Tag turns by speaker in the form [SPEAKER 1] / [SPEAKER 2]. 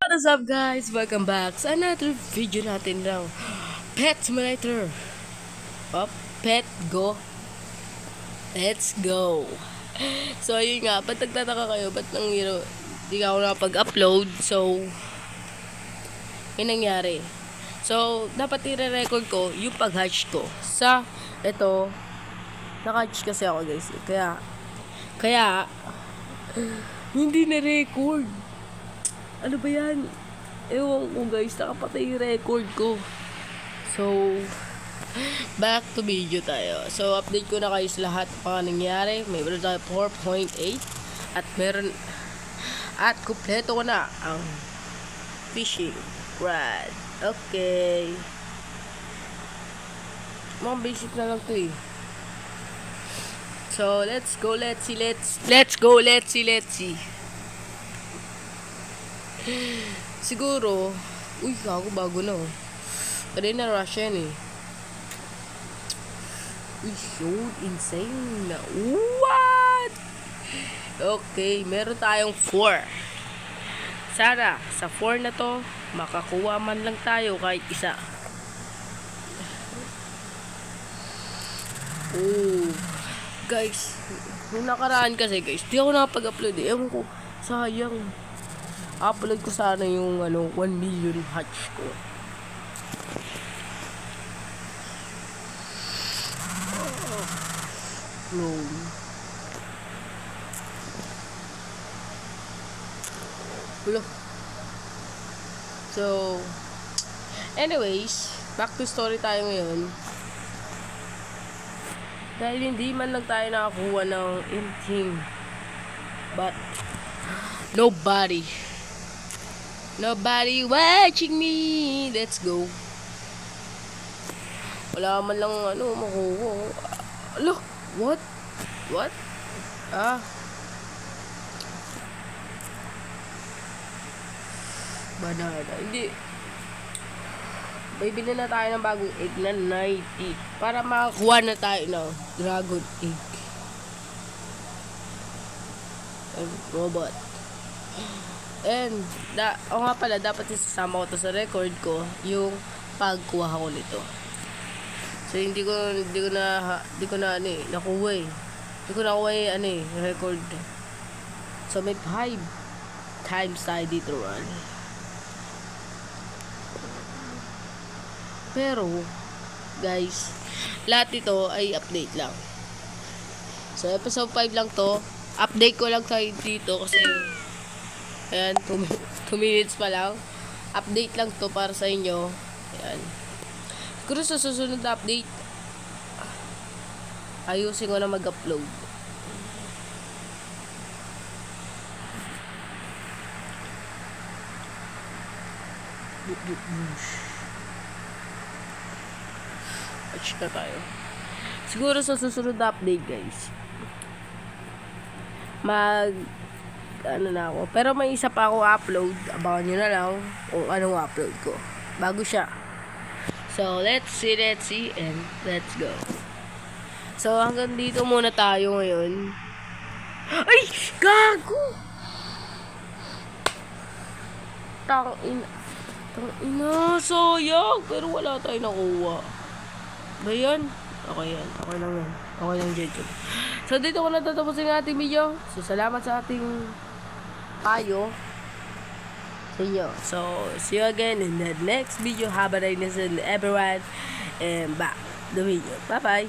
[SPEAKER 1] What is up guys? Welcome back sa another video natin ng Pet Simulator. Up, pet, go. Let's go. So ayun nga, ba't nagtataka kayo? Ba't di ako nakapag-upload? So, yun nangyari. So, dapat i-record ko yung pag-hatch ko. Sa, ito, naka-hatch kasi ako guys. Kaya, hindi na-record. Ano ba yan? Ewan ko guys, nakapatay yung record ko. So, back to video tayo. So, update ko na kayo sa lahat ng nangyari. Mayroon tayo 4.8 at kumpleto ko na ang fishing rod. Okay. Mga basic na lang to eh. So, let's go, let's see. Siguro, uy, ako bago na oh. Kanina rush yan eh. Uy, so insane na. What? Okay, meron tayong 4. Sana, sa 4 na to, makakuha man lang tayo kahit isa. Oh, guys, nung nakaraan kasi guys, di ako nakapag-upload eh. Ewan ko, sayang. Upload ko sana yung 1 million hatch ko. No. Hello. So, anyways, back to story tayo ngayon. Dahil hindi man lang tayo nakakuha ng anything. But, nobody watching me. Let's go. Wala man lang makuha. Alo, what? Banana. Hindi. Bibili na tayo ng bagong egg na 90 para makakuha na tayo ng dragon egg. And robot. And, o nga pala, dapat isasama ko to sa record ko, yung pagkuha ko nito. So, hindi ko na nakuha eh. Hindi ko nakuha record. So, may 5 times tayo dito run. Pero, guys, lahat ito ay update lang. So, episode 5 lang to. Update ko lang tayo dito kasi ayan, 2 minutes pa lang. Update lang to para sa inyo. Ayan. Siguro sa susunod na update, ayusin ko na mag-upload. Watch na tayo. Siguro sa susunod na update, guys, na ako. Pero may isa pa ako upload. Abangan nyo na lang kung anong upload ko. Bago siya. So, let's see, and let's go. So, hanggang dito muna tayo ngayon. Ay! Gago! Tangina, sayang! Pero wala tayo nakuha. Ba yan? Okay yan. Okay lang yan. Okay lang dyan. So, dito ko natatapusin ang ating video. So, salamat sa ating payo sa inyo. So, see you again in the next video. Have a nice day everyone. And back the video. Bye-bye.